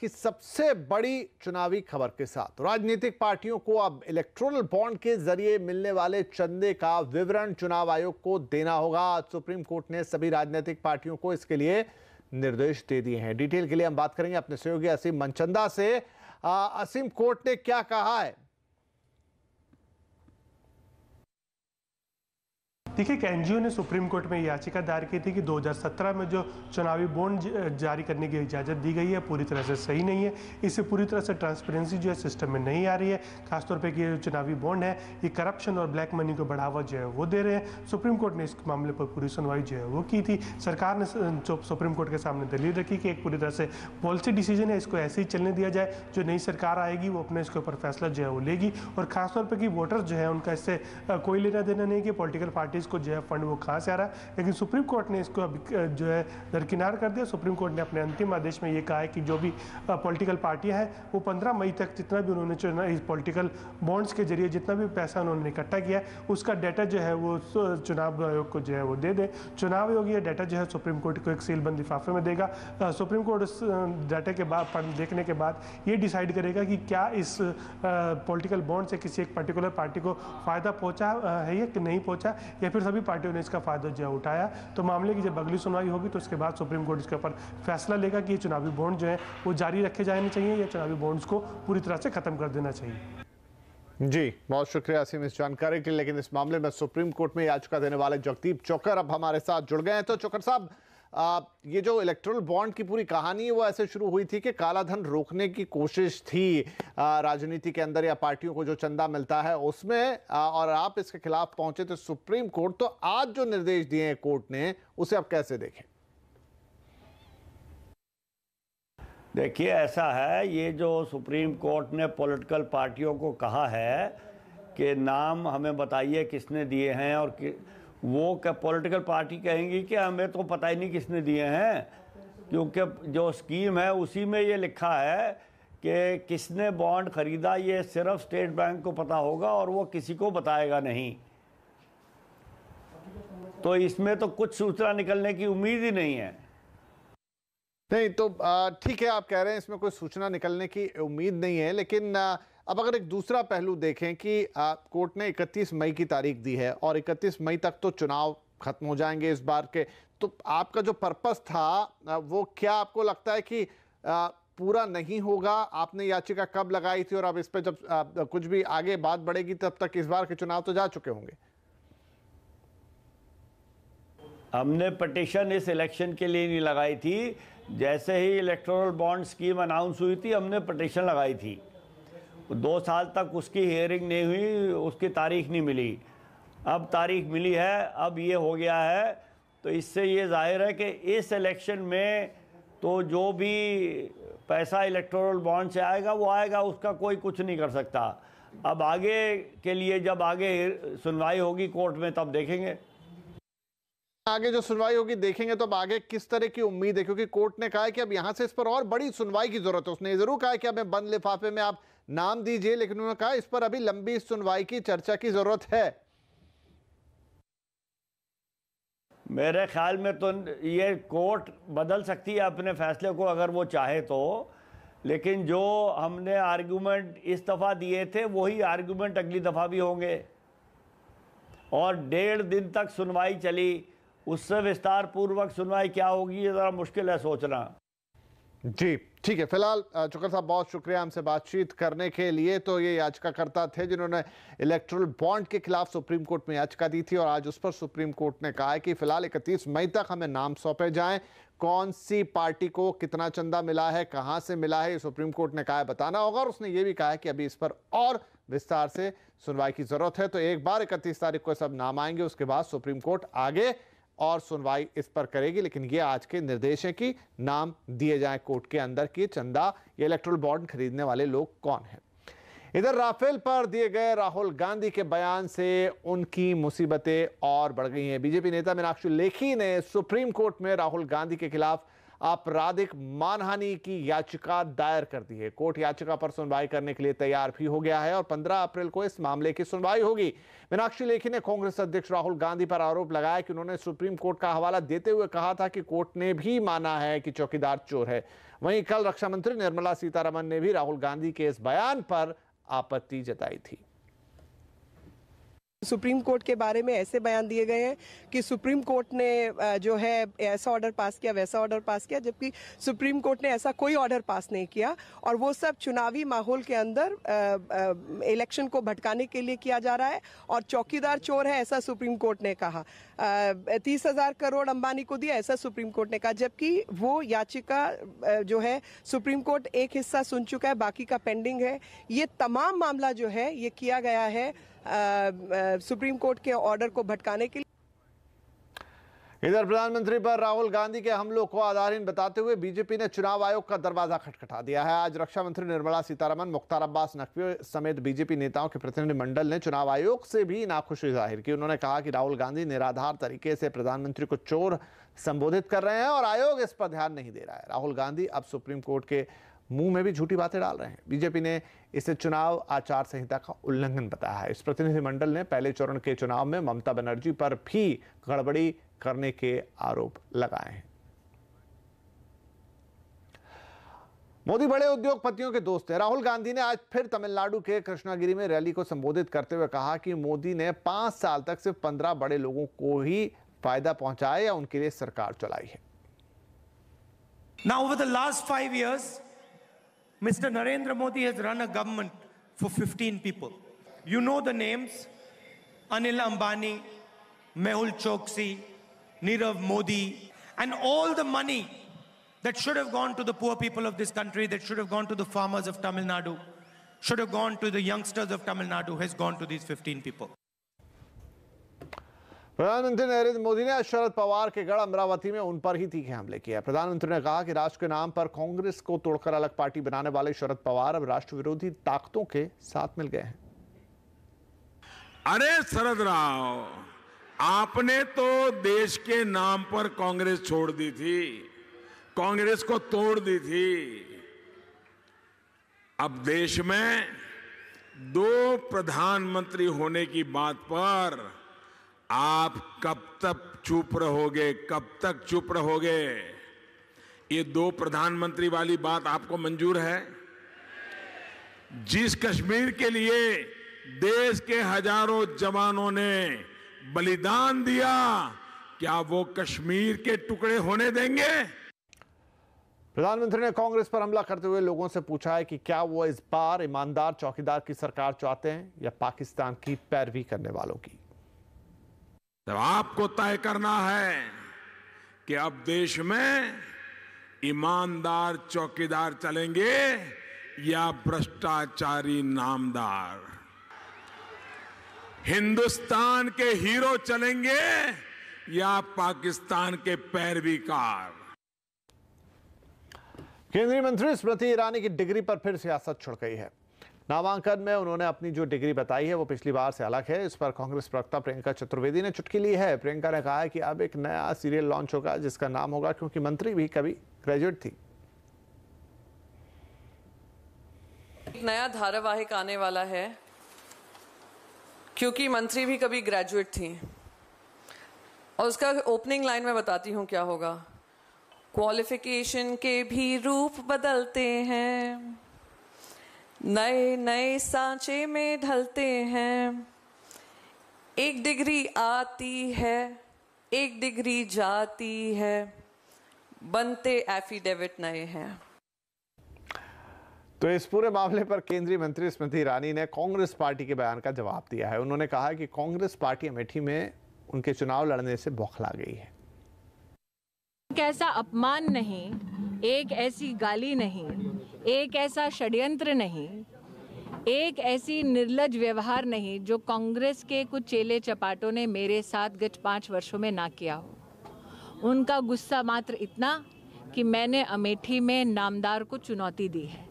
की सबसे बड़ी चुनावी खबर के साथ। राजनीतिक पार्टियों को अब इलेक्टोरल बॉन्ड के जरिए मिलने वाले चंदे का विवरण चुनाव आयोग को देना होगा। आज सुप्रीम कोर्ट ने सभी राजनीतिक पार्टियों को इसके लिए निर्देश दे दिए हैं। डिटेल के लिए हम बात करेंगे अपने सहयोगी असीम मनचंदा से। असीम, कोर्ट ने क्या कहा है? देखिए, एक एनजीओ ने सुप्रीम कोर्ट में याचिका दायर की थी कि 2017 में जो चुनावी बॉन्ड जारी करने की इजाज़त दी गई है पूरी तरह से सही नहीं है। इससे पूरी तरह से ट्रांसपेरेंसी जो है सिस्टम में नहीं आ रही है। खासतौर पे कि ये चुनावी बॉन्ड है ये करप्शन और ब्लैक मनी को बढ़ावा जो है वो दे रहे हैं। सुप्रीम कोर्ट ने इस मामले पर पूरी सुनवाई जो है वो की थी। सरकार ने सुप्रीम कोर्ट के सामने दलील रखी कि एक पूरी तरह से पॉलिसी डिसीजन है, इसको ऐसे ही चलने दिया जाए। जो नई सरकार आएगी वो अपने इसके ऊपर फैसला जो है वो लेगी। और खासतौर पर कि वोटर्स जो है उनका इससे कोई लेना देना नहीं कि पॉलिटिकल पार्टीज को जो है फंड वो कहाँ से आ रहा है। लेकिन सुप्रीम कोर्ट ने इसको जो है दरकिनार कर दिया। सुप्रीम कोर्ट ने अपने अंतिम आदेश में ये कहा है कि जो भी पॉलिटिकल पार्टियां हैं वो 15 मई तक जितना भी उन्होंने इस पॉलिटिकल बॉन्ड्स के जरिए जितना भी पैसा उन्होंने इकट्ठा किया है उसका डाटा जो है वो चुनाव आयोग को जो है वो दे दे। चुनाव आयोग ये डाटा जो है सुप्रीम कोर्ट को एक सीलबंद लिफाफे में देगा। सुप्रीम कोर्ट उस डाटा के बाद देखने के बाद ये डिसाइड करेगा कि क्या इस पॉलिटिकल बॉन्ड से किसी एक पर्टिकुलर पार्टी को फ़ायदा पहुँचा है या नहीं पहुँचा, या फिर सभी पार्टियों ने इसका फायदा जो है उठाया। तो मामले की जब अगली सुनवाई होगी तो उसके बाद सुप्रीम कोर्ट इसके ऊपर फैसला लेगा कि ये चुनावी बॉन्ड जो है वो जारी रखे जाने चाहिए या चुनावी बॉन्ड्स को पूरी तरह से खत्म कर देना चाहिए। जी, बहुत शुक्रिया असीम इस जानकारी के लिए। लेकिन इस मामले में सुप्रीम कोर्ट में याचिका देने वाले जगदीप चोकर अब हमारे साथ जुड़ गए हैं। तो चोकर साहब, ये जो इलेक्टोरल बॉन्ड की पूरी कहानी है वो ऐसे शुरू हुई थी कि काला धन रोकने की कोशिश थी राजनीति के अंदर या पार्टियों को जो चंदा मिलता है उसमें, और आप इसके खिलाफ पहुंचे थे सुप्रीम कोर्ट। तो आज जो निर्देश दिए हैं कोर्ट ने उसे आप कैसे देखें? देखिए, ऐसा है, ये जो सुप्रीम कोर्ट ने पॉलिटिकल पार्टियों को कहा है कि नाम हमें बताइए किसने दिए हैं, और वो क्या पॉलिटिकल पार्टी कहेंगी कि हमें तो पता ही नहीं किसने दिए हैं, क्योंकि जो स्कीम है उसी में ये लिखा है कि किसने बॉन्ड खरीदा ये सिर्फ स्टेट बैंक को पता होगा और वो किसी को बताएगा नहीं। तो इसमें तो कुछ सूचना निकलने की उम्मीद ही नहीं है। नहीं तो ठीक है, आप कह रहे हैं इसमें कोई सूचना निकलने की उम्मीद नहीं है, लेकिन अब अगर एक दूसरा पहलू देखें कि कोर्ट ने 31 मई की तारीख दी है और 31 मई तक तो चुनाव खत्म हो जाएंगे इस बार के, तो आपका जो पर्पस था वो क्या आपको लगता है कि पूरा नहीं होगा? आपने याचिका कब लगाई थी और अब इस पे जब कुछ भी आगे बात बढ़ेगी तब तक इस बार के चुनाव तो जा चुके होंगे। हमने पिटीशन इस इलेक्शन के लिए नहीं लगाई थी। जैसे ही इलेक्टोरल बॉन्ड स्कीम अनाउंस हुई थी हमने पिटीशन लगाई थी। 2 साल तक उसकी हियरिंग नहीं हुई, उसकी तारीख नहीं मिली। अब तारीख मिली है, अब ये हो गया है। तो इससे ये जाहिर है कि इस इलेक्शन में तो जो भी पैसा इलेक्टोरल बॉन्ड से आएगा वो आएगा, उसका कोई कुछ नहीं कर सकता। अब आगे के लिए जब आगे सुनवाई होगी कोर्ट में तब देखेंगे। आगे जो सुनवाई होगी देखेंगे तो अब आगे किस तरह की उम्मीद है, क्योंकि कोर्ट ने कहा है कि अब यहां से इस पर और बड़ी सुनवाई की जरूरत है। उसने जरूर कहा है कि हमें बंद लिफाफे में आप नाम दीजिए, लेकिन उन्होंने कहा इस पर अभी लंबी सुनवाई की चर्चा की जरूरत है। मेरे ख्याल में तो ये कोर्ट बदल सकती है अपने फैसले को अगर वो चाहे तो, लेकिन जो हमने आर्गुमेंट इस दफा दिए थे वही आर्गुमेंट अगली दफा भी होंगे। और 1.5 दिन तक सुनवाई चली, उससे विस्तार पूर्वक सुनवाई क्या होगी ये जरा मुश्किल है सोचना। जी ठीक है, फिलहाल चोकर साहब बहुत शुक्रिया हमसे बातचीत करने के लिए। तो ये याचिकाकर्ता थे जिन्होंने इलेक्टोरल बॉन्ड के खिलाफ सुप्रीम कोर्ट में याचिका दी थी और आज उस पर सुप्रीम कोर्ट ने कहा है कि फिलहाल 31 मई तक हमें नाम सौंपे जाएं। कौन सी पार्टी को कितना चंदा मिला है, कहां से मिला है, ये सुप्रीम कोर्ट ने कहा है बताना होगा। और उसने ये भी कहा है कि अभी इस पर और विस्तार से सुनवाई की जरूरत है। तो एक बार 31 तारीख को सब नाम आएंगे, उसके बाद सुप्रीम कोर्ट आगे और सुनवाई इस पर करेगी। लेकिन ये आज के निर्देश है कि नाम दिए जाएं कोर्ट के अंदर कि चंदा ये इलेक्टोरल बॉन्ड खरीदने वाले लोग कौन हैं। इधर राफेल पर दिए गए राहुल गांधी के बयान से उनकी मुसीबतें और बढ़ गई हैं। बीजेपी नेता मीनाक्षी लेखी ने सुप्रीम कोर्ट में राहुल गांधी के खिलाफ आपराधिक मानहानि की याचिका दायर कर दी है। कोर्ट याचिका पर सुनवाई करने के लिए तैयार भी हो गया है और 15 अप्रैल को इस मामले की सुनवाई होगी। मीनाक्षी लेखी ने कांग्रेस अध्यक्ष राहुल गांधी पर आरोप लगाया कि उन्होंने सुप्रीम कोर्ट का हवाला देते हुए कहा था कि कोर्ट ने भी माना है कि चौकीदार चोर है। वहीं कल रक्षा मंत्री निर्मला सीतारमण ने भी राहुल गांधी के इस बयान पर आपत्ति जताई थी। सुप्रीम कोर्ट के बारे में ऐसे बयान दिए गए हैं कि सुप्रीम कोर्ट ने जो है ऐसा ऑर्डर पास किया, वैसा ऑर्डर पास किया, जबकि सुप्रीम कोर्ट ने ऐसा कोई ऑर्डर पास नहीं किया और वो सब चुनावी माहौल के अंदर इलेक्शन को भटकाने के लिए किया जा रहा है और चौकीदार चोर है ऐसा सुप्रीम कोर्ट ने कहा। 30,000 करोड़ अंबानी को दिया ऐसा सुप्रीम कोर्ट ने कहा, जबकि वो याचिका जो है सुप्रीम कोर्ट एक हिस्सा सुन चुका है, बाकी का पेंडिंग है। ये तमाम मामला जो है ये किया गया है सुप्रीम कोर्ट के ऑर्डर को भटकाने के लिए। इधर प्रधानमंत्री पर राहुल गांधी के हमलों को आधारहीन बताते हुए बीजेपी ने चुनाव आयोग का दरवाजा खटखटा दिया है। आज रक्षा मंत्री निर्मला सीतारमण, मुख्तार अब्बास नकवी समेत बीजेपी नेताओं के प्रतिनिधिमंडल ने चुनाव आयोग से भी नाखुशी जाहिर की। उन्होंने कहा कि राहुल गांधी निराधार तरीके से प्रधानमंत्री को चोर संबोधित कर रहे हैं और आयोग इस पर ध्यान नहीं दे रहा है। राहुल गांधी अब सुप्रीम कोर्ट के मुंह में भी झूठी बातें डाल रहे हैं। बीजेपी ने इसे चुनाव आचार संहिता का उल्लंघन बताया है। इस प्रतिनिधिमंडल ने पहले चरण के चुनाव में ममता बनर्जी पर भी गड़बड़ी करने के आरोप लगाए हैं। मोदी बड़े उद्योगपतियों के दोस्त हैं। राहुल गांधी ने आज फिर तमिलनाडु के कृष्णागिरी में रैली को संबोधित करते हुए कहा कि मोदी ने 5 साल तक सिर्फ 15 बड़े लोगों को ही फायदा पहुंचाया या उनके लिए सरकार चलाई है। Now, over the last 5 years, Mr. Narendra Modi has run a government for 15 people. You know the names: Anil Ambani, Mehul Choksi, Nirav Modi, and all the money that should have gone to the poor people of this country, that should have gone to the farmers of Tamil Nadu, should have gone to the youngsters of Tamil Nadu, has gone to these 15 people. प्रधानमंत्री नरेंद्र मोदी ने शरद पवार के गढ़ अमरावती में उन पर ही तीखे हमले किए। प्रधानमंत्री ने कहा कि राष्ट्र के नाम पर कांग्रेस को तोड़कर अलग पार्टी बनाने वाले शरद पवार अब राष्ट्र विरोधी ताकतों के साथ मिल गए हैं। अरे शरद राव, आपने तो देश के नाम पर कांग्रेस छोड़ दी थी, कांग्रेस को तोड़ दी थी। अब देश में 2 प्रधानमंत्री होने की बात पर आप कब तक चुप रहोगे, कब तक चुप रहोगे? ये 2 प्रधानमंत्री वाली बात आपको मंजूर है? जिस कश्मीर के लिए देश के हजारों जवानों ने बलिदान दिया, क्या वो कश्मीर के टुकड़े होने देंगे? प्रधानमंत्री ने कांग्रेस पर हमला करते हुए लोगों से पूछा है कि क्या वो इस बार ईमानदार चौकीदार की सरकार चाहते हैं या पाकिस्तान की पैरवी करने वालों की। तब आपको तय करना है कि अब देश में ईमानदार चौकीदार चलेंगे या भ्रष्टाचारी नामदार। हिंदुस्तान के हीरो चलेंगे या पाकिस्तान के पैरवीकार। केंद्रीय मंत्री स्मृति ईरानी की डिग्री पर फिर सियासत छिड़ गई है। नामांकन में उन्होंने अपनी जो डिग्री बताई है वो पिछली बार से अलग है। इस पर कांग्रेस प्रवक्ता प्रियंका चतुर्वेदी ने चुटकी ली है। प्रियंका ने कहा है कि अब एक नया सीरियल लॉन्च होगा जिसका नाम होगा क्योंकि मंत्री भी कभी ग्रेजुएट थी। एक नया धारावाहिक आने वाला है क्योंकि मंत्री भी कभी ग्रेजुएट थी और उसका ओपनिंग लाइन में बताती हूँ क्या होगा। क्वालिफिकेशन के भी रूप बदलते हैं, नए नए सांचे में ढलते हैं। एक डिग्री आती है, एक डिग्री जाती है, बनते एफिडेविट नए हैं। तो इस पूरे मामले पर केंद्रीय मंत्री स्मृति ईरानी ने कांग्रेस पार्टी के बयान का जवाब दिया है। उन्होंने कहा कि कांग्रेस पार्टी अमेठी में उनके चुनाव लड़ने से बौखला गई है। एक ऐसा अपमान नहीं, एक ऐसी गाली नहीं, एक ऐसा षड्यंत्र नहीं, एक ऐसी निर्लज व्यवहार नहीं जो कांग्रेस के कुछ चेले चपाटों ने मेरे साथ गत 5 वर्षों में ना किया हो। उनका गुस्सा मात्र इतना कि मैंने अमेठी में नामदार को चुनौती दी है।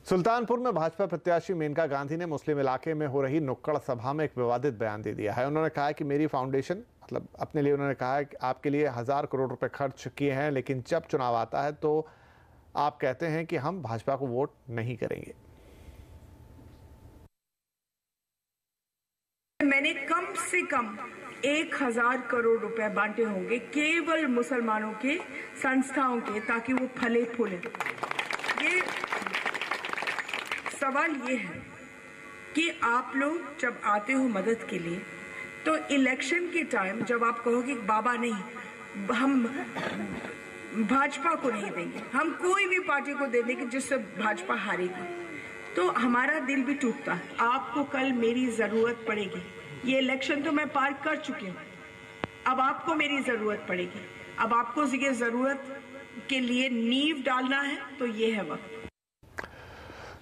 सुल्तानपुर में भाजपा प्रत्याशी मेनका गांधी ने मुस्लिम इलाके में हो रही नुक्कड़ सभा में एक विवादित बयान दे दिया है। उन्होंने कहा कि मेरी फाउंडेशन मतलब अपने लिए उन्होंने कहा है कि आपके लिए 1000 करोड़ रुपए खर्च किए हैं, लेकिन जब चुनाव आता है तो आप कहते हैं कि हम भाजपा को वोट नहीं करेंगे। मैंने कम से कम 1000 करोड़ रुपए बांटे होंगे केवल मुसलमानों के संस्थाओं के, ताकि वो फले फूले। ये सवाल ये है कि आप लोग जब आते हो मदद के लिए तो इलेक्शन के टाइम जब आप कहोगे बाबा नहीं, हम भाजपा को नहीं देंगे, हम कोई भी पार्टी को दे देंगे जिससे भाजपा हारेगी, तो हमारा दिल भी टूटता है। आपको कल मेरी जरूरत पड़ेगी। ये इलेक्शन तो मैं पार कर चुकी हूँ, अब आपको मेरी जरूरत पड़ेगी। अब आपको ये जरूरत के लिए नींव डालना है, तो ये है वक्त।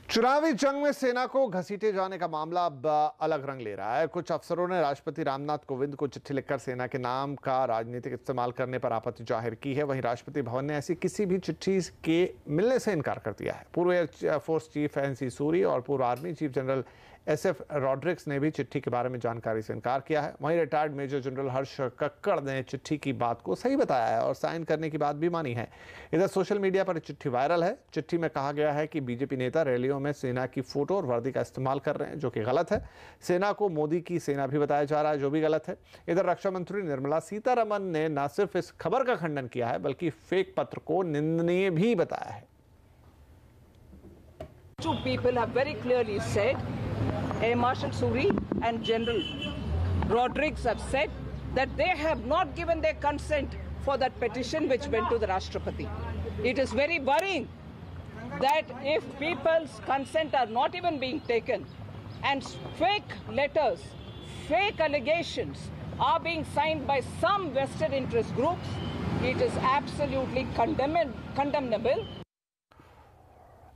चुनावी जंग में सेना को घसीटे जाने का मामला अब अलग रंग ले रहा है। कुछ अफसरों ने राष्ट्रपति रामनाथ कोविंद को चिट्ठी लिखकर सेना के नाम का राजनीतिक इस्तेमाल करने पर आपत्ति जाहिर की है। वहीं राष्ट्रपति भवन ने ऐसी किसी भी चिट्ठी के मिलने से इनकार कर दिया है। पूर्व एयरफोर्स चीफ NC सूरी और पूर्व army chief general SF Rodrigues ने भी चिट्ठी के बारे में जानकारी से इनकार किया है। वहीं retired major general Harsh Kakkar ने चिट्ठी की बात को सही बताया है और साइन करने की बात भी मानी है। इधर सोशल मीडिया पर चिट्ठी वायरल है। चिट्ठी में कहा गया है कि बीजेपी नेता रैलियों में सेना की फोटो और वर्दी का इस्तेमाल कर रहे हैं, जो कि गलत है। सेना को मोदी की सेना भी बताया जा रहा है, जो भी गलत है। इधर रक्षा मंत्री निर्मला सीतारमन ने न सिर्फ इस खबर का खंडन किया है, बल्कि फेक पत्र को निंदनीय भी बताया है। Two people have very clearly said, Air Marshal Suri and General Rodrigues have said that they have not given their consent for that petition which went to the Rashtrapati. It is very worrying that if people's consent are not even being taken and fake letters, fake allegations are being signed by some vested interest groups, it is absolutely condemnable.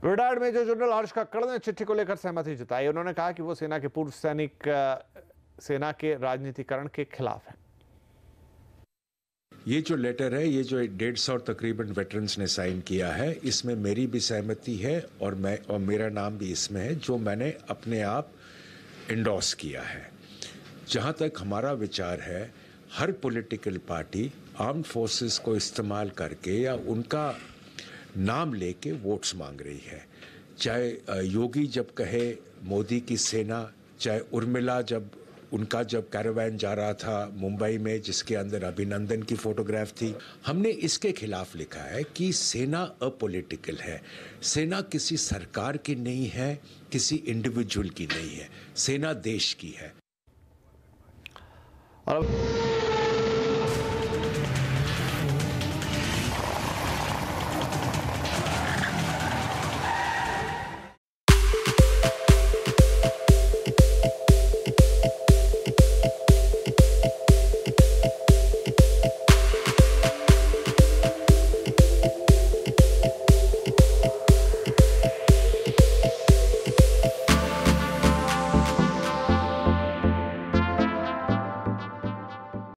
Retired major general Harsh Kakkar ने चिट्ठी को लेकर सहमति जताई। उन्होंने कहा कि वो सेना के पूर्व सैनिक सेना के राजनीतिकरण के खिलाफ है। ये जो लेटर है, ये जो 150 तकरीबन वेटरन्स ने साइन किया है, इसमें मेरी भी सहमति है और मेरा नाम भी इसमें है, जो मैंने अपने आप इंडोर्स किया है। जहाँ तक हमारा विचार है, हर पॉलिटिकल पार्टी आर्म्ड फोर्सेस को इस्तेमाल करके या उनका नाम लेके वोट्स मांग रही है। चाहे योगी जब कहे मोदी की सेना, चाहे उर्मिला जब कैरावैन जा रहा था मुंबई में जिसके अंदर अभिनंदन की फोटोग्राफ थी, हमने इसके खिलाफ लिखा है कि सेना अपॉलिटिकल है। सेना किसी सरकार की नहीं है, किसी इंडिविजुअल की नहीं है, सेना देश की है। और